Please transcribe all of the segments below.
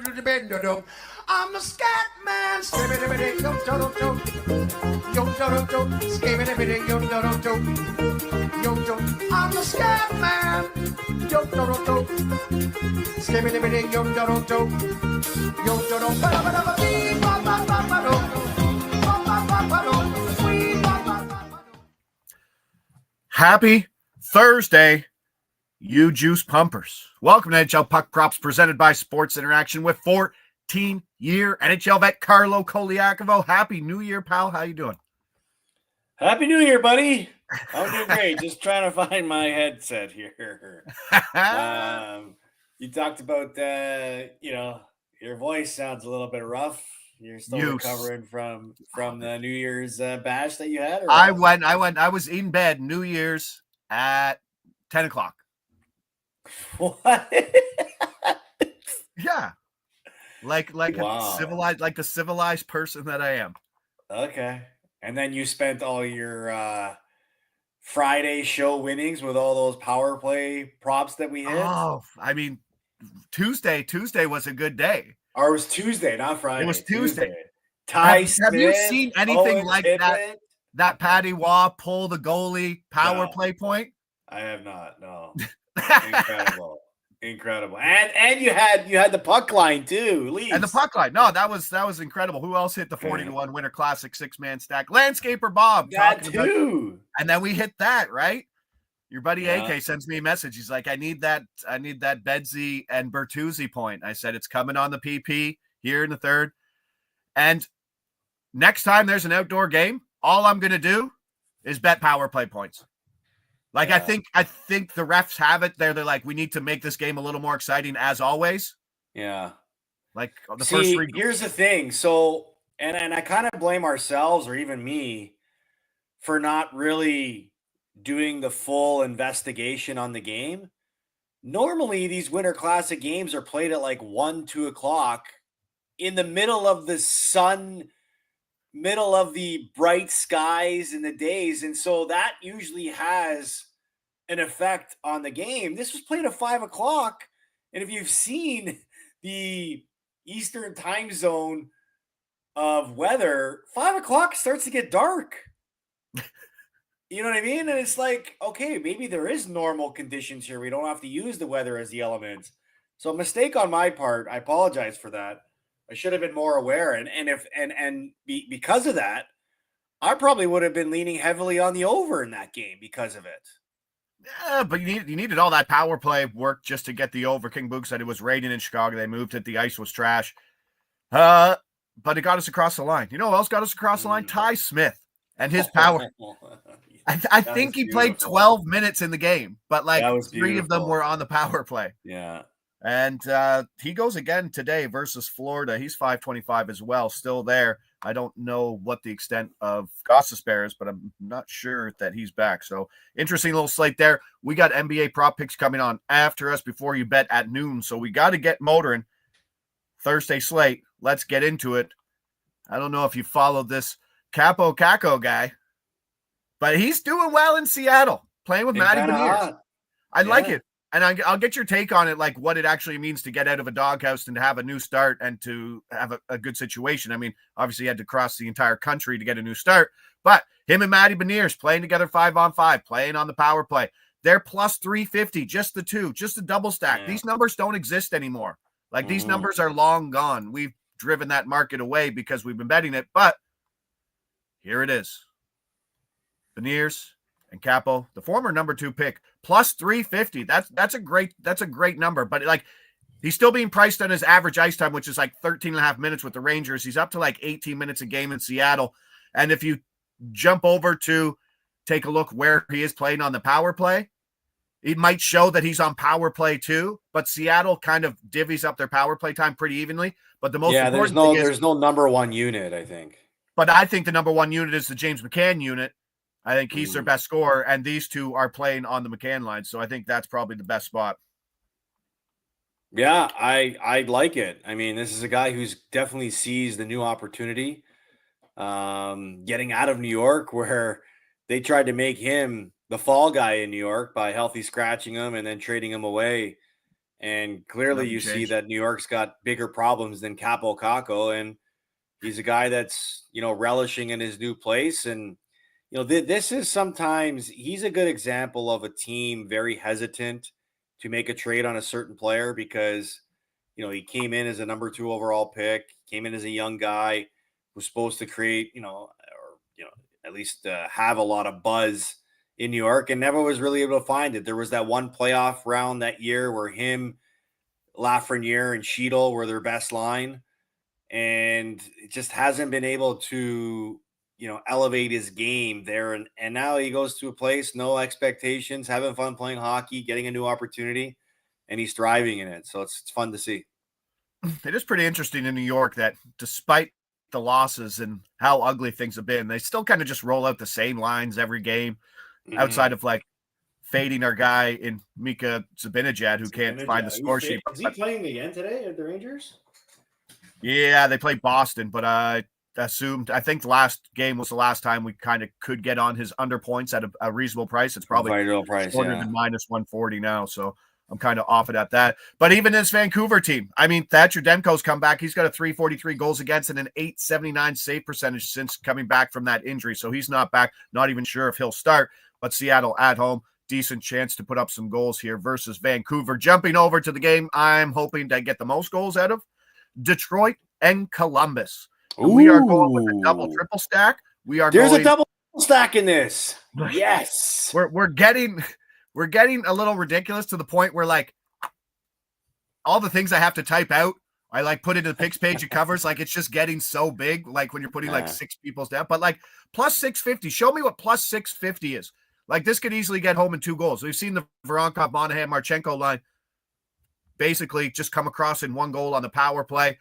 I'm the scat man. I'm the scat man. Happy Thursday, you juice pumpers. Welcome to NHL Puck Props presented by Sports Interaction with 14-year NHL vet Carlo Colaiacovo. Happy New Year, pal. How you doing? Happy New Year, buddy. I'm doing great. Just trying to find my headset here. You talked about, your voice sounds a little bit rough. You're still recovering from the New Year's bash that you had? Or I was in bed New Year's at 10 o'clock. What? Yeah. Like Wow. the civilized person that I am. Okay. And then you spent all your Friday show winnings with all those power play props that we hit? Oh, I mean, Tuesday was a good day. Or it was Tuesday, not Friday. It was Tuesday. Have you seen anything like that? That Patty Waugh pull the goalie power play point? I have not. No. Incredible. And you had the puck line too. Leafs. And the puck line. No, that was incredible. Who else hit the 40-1 Winter Classic 6-man stack? Landscaper Bob. That too. And then we hit that, right? Your buddy AK sends me a message. He's like, I need that Bedsy and Bertuzzi point. I said, it's coming on the PP here in the third. And next time there's an outdoor game, all I'm going to do is bet power play points. Like, I think the refs have it there. They're like, we need to make this game a little more exciting as always. Yeah. Like the first three. Here's the thing. So, and I kind of blame ourselves or even me for not really doing the full investigation on the game. Normally, these Winter Classic games are played at like 1, 2 o'clock in the middle of the sun, middle of the bright skies in the days. And so that usually has an effect on the game. This was played at 5 o'clock. And if you've seen the Eastern time zone of weather, 5 o'clock starts to get dark. You know what I mean? And it's like, okay, maybe there is normal conditions here. We don't have to use the weather as the element. So a mistake on my part. I apologize for that. I should have been more aware. Because of that, I probably would have been leaning heavily on the over in that game because of it. Yeah, but you needed all that power play work just to get the over. King Boog said it was raining in Chicago. They moved it. The ice was trash. But it got us across the line. You know who else got us across the line? Ty Smith and his power. I think he played 12 minutes in the game, but like 3 of them were on the power play. Yeah. And he goes again today versus Florida. He's 525 as well, still there. I don't know what the extent of Gostisbehere is, but I'm not sure that he's back. So interesting little slate there. We got NBA prop picks coming on after us before you bet at noon. So we got to get motoring. Thursday slate. Let's get into it. I don't know if you followed this Kappo Kakko guy, but he's doing well in Seattle, playing with Matty Beniers. I like it. And I'll get your take on it, like what it actually means to get out of a doghouse and to have a new start and to have a good situation. I mean, obviously, he had to cross the entire country to get a new start. But him and Matty Beniers playing together 5-on-5, playing on the power play. They're plus 350, just the two, just a double stack. Yeah. These numbers don't exist anymore. Like, these numbers are long gone. We've driven that market away because we've been betting it. But here it is. Beniers and Kappo, the former number 2 pick, plus 350. That's a great number. But like, he's still being priced on his average ice time, which is like 13 and a half minutes with the Rangers. He's up to like 18 minutes a game in Seattle. And if you jump over to take a look where he is playing on the power play, it might show that he's on power play too. But Seattle kind of divvies up their power play time pretty evenly. But the most important thing is, there's no number 1 unit, I think. But I think the number 1 unit is the James McCann unit. I think he's their best scorer, and these two are playing on the McCann line, so I think that's probably the best spot. Yeah, I like it. I mean, this is a guy who's definitely seized the new opportunity, getting out of New York, where they tried to make him the fall guy in New York by healthy scratching him and then trading him away. And clearly Nothing you see changed. that New York's got bigger problems than Kappo Kakko. And he's a guy that's, relishing in his new place. And, this is sometimes he's a good example of a team very hesitant to make a trade on a certain player because, he came in as a number 2 overall pick, came in as a young guy, was supposed to create, at least have a lot of buzz in New York and never was really able to find it. There was that one playoff round that year where him, Lafreniere, and Cheadle were their best line, and it just hasn't been able to, elevate his game there. And now he goes to a place, no expectations, having fun playing hockey, getting a new opportunity, and he's thriving in it. So it's fun to see. It is pretty interesting in New York that despite the losses and how ugly things have been, they still kind of just roll out the same lines every game outside of like fading our guy in Mika Zibanejad, who can't find the score sheet. Is he playing again today at the Rangers? Yeah, they played Boston, but I think the last game was the last time we kind of could get on his under points at a reasonable price. It's probably shorter than minus 140 now, so I'm kind of off it at that. But even this Vancouver team, I mean, Thatcher Demko's come back. He's got a 343 goals against and an 879 save percentage since coming back from that injury. So he's not back. Not even sure if he'll start. But Seattle at home, decent chance to put up some goals here versus Vancouver. Jumping over to the game I'm hoping to get the most goals out of, Detroit and Columbus. And we are going with a double triple stack. There's a double stack in this. Yes. We're getting a little ridiculous to the point where like all the things I have to type out, I like put into the picks page it covers. Like it's just getting so big. Like when you're putting like 6 people's down, but like plus 650, show me what plus 650 is. Like this could easily get home in 2 goals. We've seen the Voronkov, Monahan, Marchenko line basically just come across in 1 goal on the power play.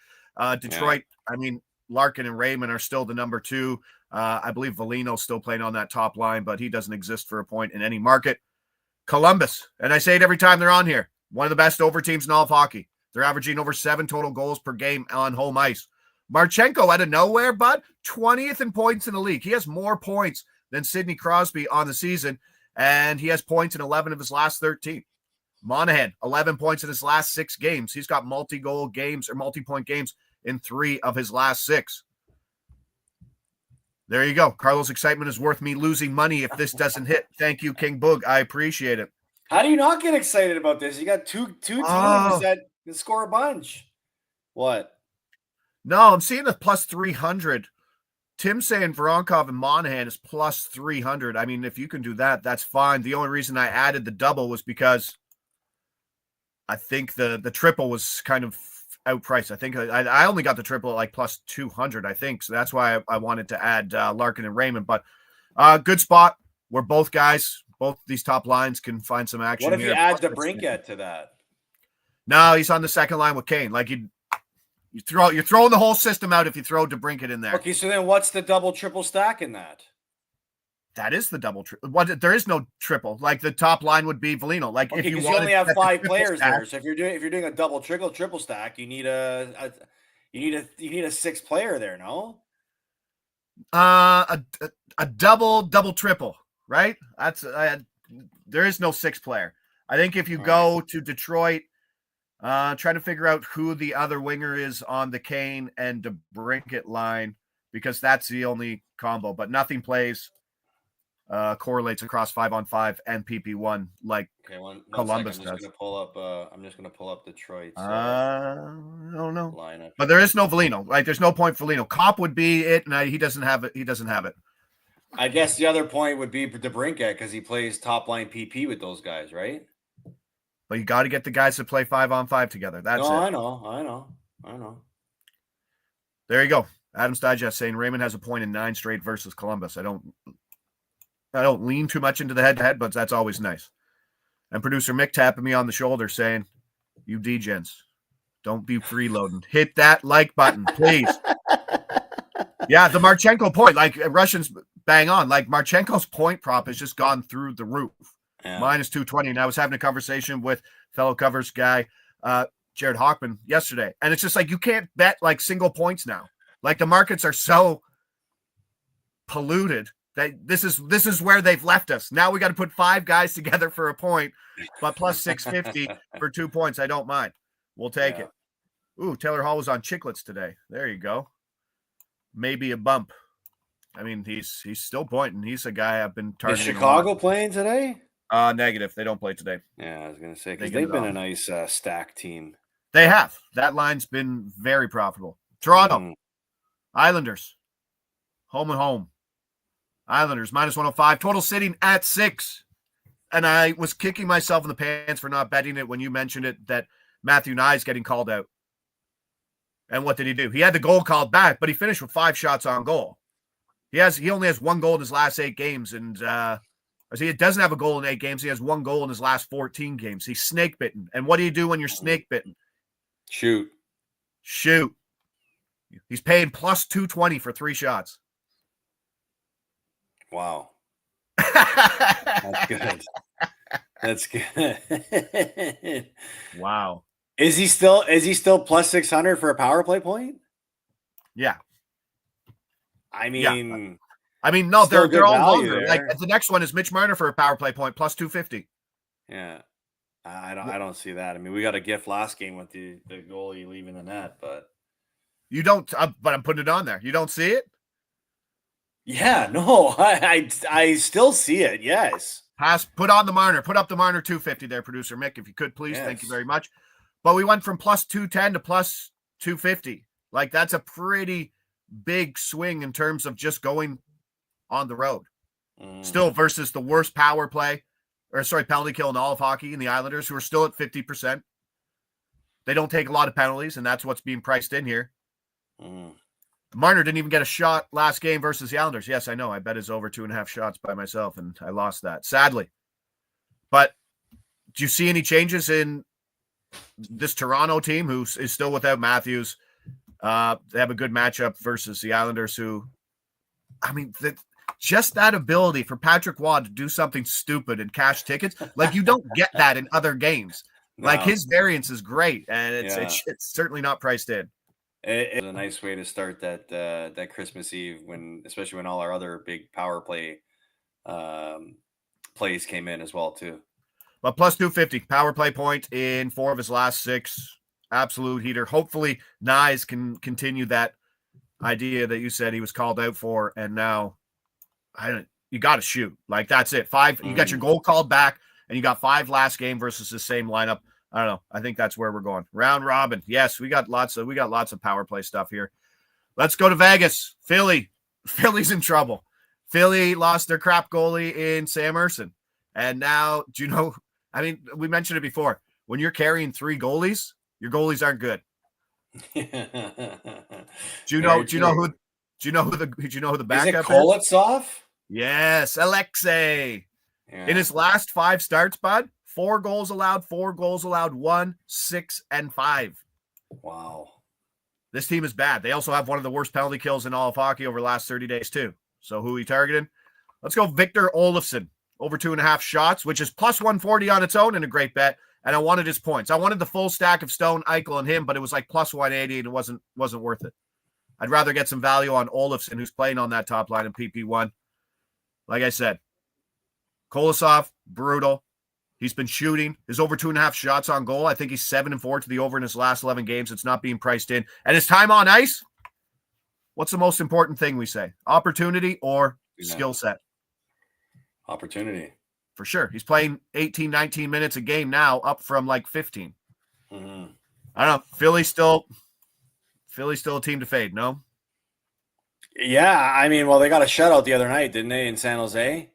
Detroit, I mean, Larkin and Raymond are still the number 2. I believe Volino's still playing on that top line, but he doesn't exist for a point in any market. Columbus, and I say it every time they're on here, one of the best over teams in all of hockey. They're averaging over 7 total goals per game on home ice. Marchenko out of nowhere, bud, 20th in points in the league. He has more points than Sidney Crosby on the season, and he has points in 11 of his last 13. Monahan, 11 points in his last 6 games. He's got multi-goal games or multi-point games in 3 of his last 6. There you go. Carlo's excitement is worth me losing money if this doesn't hit. Thank you, King Boog. I appreciate it. How do you not get excited about this? You got two teams that can score a bunch. What? No, I'm seeing a plus 300. Tim's saying Voronkov and Monahan is plus 300. I mean, if you can do that, that's fine. The only reason I added the double was because I think the triple was kind of outpriced. I think I only got the triple at like plus 200, I think. So that's why I wanted to add Larkin and Raymond. But good spot where both these top lines can find some action. What if you add DeBrincat to that? No, he's on the second line with Kane. Like you're throwing the whole system out if you throw DeBrincat in there. Okay, so then what's the double triple stack in that? That is the double triple. There is no triple. Like the top line would be Volino. Like if you only have 5 players there, so if you're doing a double triple stack, you need a 6 player there. No, a double triple, right? That's there is no 6 player. I think if you go to Detroit, try to figure out who the other winger is on the Kane and DeBrincat line because that's the only combo. But nothing correlates across 5-on-5 and PP1 like Columbus does. I'm just gonna pull up Detroit. I don't know. Lineup. But there is no Volino. Like there's no point for Volino. Kopp would be it, and he doesn't have it. He doesn't have it. I guess the other point would be DeBrincat because he plays top line PP with those guys, right? But you got to get the guys to play 5-on-5 together. That's it. I know. There you go. Adam's Digest saying Raymond has a point in 9 straight versus Columbus. I don't lean too much into the head-to-head, but that's always nice. And producer Mick tapping me on the shoulder saying, you degens, don't be freeloading. Hit that like button, please. Yeah, the Marchenko point, like Russians bang on. Like Marchenko's point prop has just gone through the roof. Yeah. Minus 220. And I was having a conversation with fellow covers guy, Jared Hockman yesterday. And it's just like, you can't bet like single points now. Like the markets are so polluted This is where they've left us. Now we got to put 5 guys together for a point, but plus 650 for 2 points. I don't mind. We'll take it. Ooh, Taylor Hall was on Chicklets today. There you go. Maybe a bump. I mean, he's still pointing. He's a guy I've been targeting. Is Chicago playing today? Negative. They don't play today. Yeah, I was going to say, because they've been a nice stack team. They have. That line's been very profitable. Toronto. Islanders. Home and home. Islanders minus 105. Total sitting at 6. And I was kicking myself in the pants for not betting it when you mentioned it, that Matthew Knies getting called out. And what did he do? He had the goal called back, but he finished with 5 shots on goal. He only has 1 goal in his last 8 games, and he doesn't have a goal in 8 games. He has 1 goal in his last 14 games. He's snake bitten. And what do you do when you're snake bitten? Shoot. He's paying plus 220 for 3 shots. Wow. That's good. That's good. Wow. Is he still plus 600 for a power play point? Yeah. I mean, no, they're all longer. There. Like the next one is Mitch Marner for a power play point plus 250. Yeah. I don't see that. I mean, we got a gift last game with the goalie leaving the net, but you don't. But I'm putting it on there. You don't see it? Yeah, no, I still see it. Yes. Put on the Marner. Put up the Marner 250 there, producer Mick, if you could, please. Yes. Thank you very much. But we went from plus 210 to plus 250. Like, that's a pretty big swing in terms of just going on the road. Still versus the worst penalty kill in all of hockey in the Islanders, who are still at 50%. They don't take a lot of penalties, and that's what's being priced in here. Marner didn't even get a shot last game versus the Islanders. Yes, I know. I bet his over 2.5 shots by myself, and I lost that, sadly. But do you see any changes in this Toronto team, who is still without Matthews? They have a good matchup versus the Islanders, who, I mean, just that ability for Patrick Waugh to do something stupid and cash tickets, like, you don't get that in other games. No. Like, his variance is great, and it's certainly not priced in. It's a nice way to start that Christmas Eve, especially when all our other big power play plays came in as well too. But plus 250 power play point in 4 of his last 6. Absolute heater. Hopefully Knies can continue that idea that you said he was called out for, and now you got to shoot. Like, that's it. 5. You got your goal called back, and you got 5 last game versus the same lineup. I don't know. I think that's where we're going. Round robin. Yes, we got lots of power play stuff here. Let's go to Vegas. Philly's in trouble. Philly lost their crap goalie in Sam Ersson. And now, do you know, I mean, we mentioned it before. When you're carrying 3 goalies, your goalies aren't good. Do you know who the backup is? Koletsov? Yes, Alexei. Yeah. In his last 5 starts, bud, 4 goals allowed, 1, 6, and 5. Wow. This team is bad. They also have one of the worst penalty kills in all of hockey over the last 30 days, too. So who he targeted? Let's go Victor Olofsson. Over 2.5 shots, which is plus 140 on its own and a great bet. And I wanted his points. I wanted the full stack of Stone, Eichel, and him, but it was like plus 180, and it wasn't worth it. I'd rather get some value on Olofsson, who's playing on that top line in PP1. Like I said, Kolosov, brutal. He's been shooting. His over 2.5 shots on goal. I think he's 7-4 to the over in his last 11 games. It's not being priced in. And his time on ice, what's the most important thing we say? Opportunity or skill set? Opportunity. For sure. He's playing 18, 19 minutes a game now, up from like 15. I don't know. Philly's still a team to fade, no? Yeah, I mean, well, they got a shutout the other night, didn't they, in San Jose?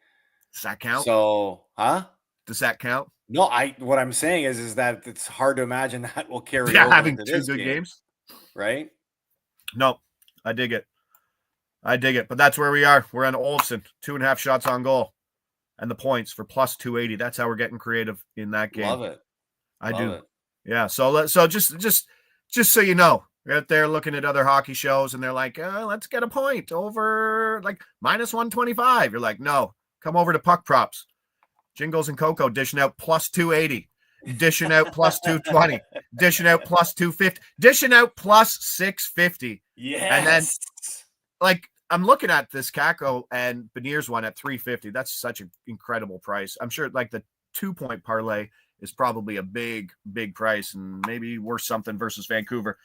Does that count? So, huh? Does that count? No, what I'm saying is that it's hard to imagine that will carry over having into 2 good games. Right? No, I dig it. But that's where we are. We're on Olsen, 2.5 shots on goal. And the points for plus 280. That's how we're getting creative in that game. Love it. I do. Yeah. So just so you know, you're out there looking at other hockey shows and they're like, let's get a point over like minus 125. You're like, no, come over to Puck Props. Jingles and Coco dishing out plus 280, dishing out plus 220, dishing out plus 250, dishing out plus 650. Yes. And then like I'm looking at this Kakko and Beniers one at 350. That's such an incredible price. I'm sure like the 2-point parlay is probably a big price and maybe worth something versus Vancouver.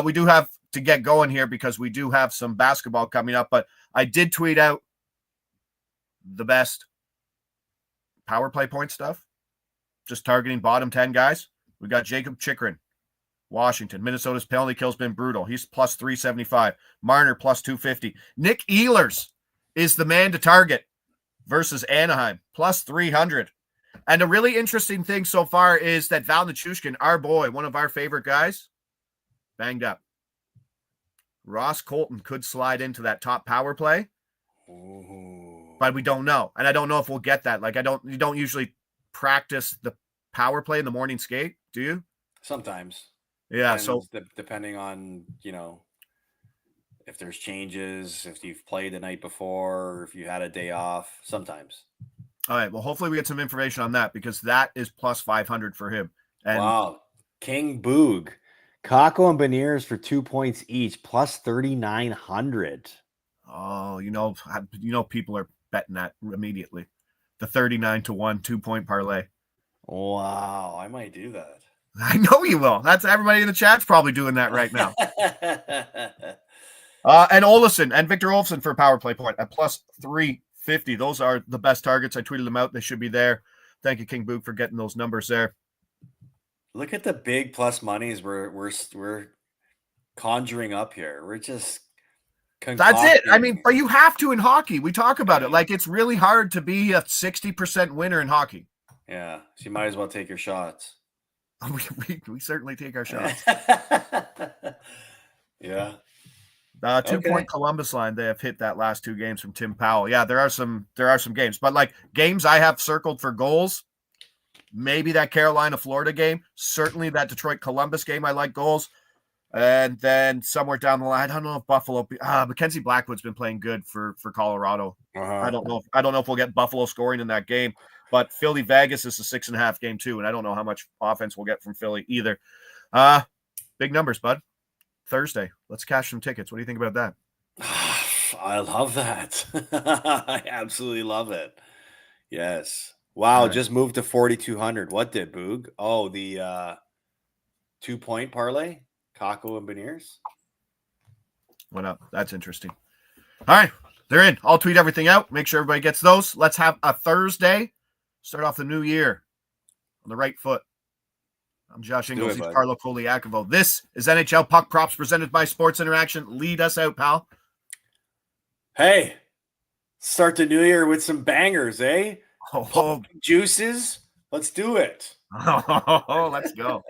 We do have to get going here because we do have some basketball coming up, but I did tweet out the best power play point stuff, just targeting bottom 10 guys. We got Jacob Chikrin, Washington. Minnesota's penalty kill's been brutal. He's plus 375. Marner plus 250. Nick Ehlers is the man to target versus Anaheim, plus 300. And a really interesting thing so far is that Val Nichushkin, our boy, one of our favorite guys, banged up. Ross Colton could slide into that top power play, but we don't know. And I don't know if we'll get that. Like, you don't usually practice the power play in the morning skate, do you? Sometimes. Yeah. Depends, so depending on, if there's changes, if you've played the night before, or if you had a day off, sometimes. All right. Well, hopefully we get some information on that because that is plus 500 for him. And wow. King Boog. Kakko and Beniers for 2 points each, plus 3,900. Oh, people are betting that immediately. The 39-1 2-point parlay. Wow. I might do that. I know you will. That's everybody in the chat's probably doing that right now. And Olsen and Victor Olsen for a power play point at plus 350. Those are the best targets. I tweeted them out. They should be there. Thank you, King Boog, for getting those numbers there. Look at the big plus monies we're conjuring up here. We're just That's it. I mean, but you have to in hockey. We talk about it. Like, it's really hard to be a 60% winner in hockey. Yeah. So you might as well take your shots. We certainly take our shots. Yeah. 2-point Columbus line. They have hit that last 2 games from Tim Powell. Yeah, there are some games, but like games I have circled for goals. Maybe that Carolina Florida game. Certainly that Detroit Columbus game. I like goals. And then somewhere down the line, I don't know if Buffalo. Mackenzie Blackwood's been playing good for Colorado. I don't know if we'll get Buffalo scoring in that game. But Philly Vegas is a 6.5 game too, and I don't know how much offense we'll get from Philly either. Big numbers, bud. Thursday. Let's cash some tickets. What do you think about that? I love that. I absolutely love it. Yes. Wow, right. Just moved to 4,200. What did Boog? Oh, the 2-point parlay, Kakko and Beniers. Went up. That's interesting. All right, they're in. I'll tweet everything out. Make sure everybody gets those. Let's have a Thursday. Start off the new year on the right foot. I'm Josh Ingles. He's Carlo Colaiacovo. This is NHL Puck Props presented by Sports Interaction. Lead us out, pal. Hey, start the new year with some bangers, eh? Puck juices. Let's do it. Let's go.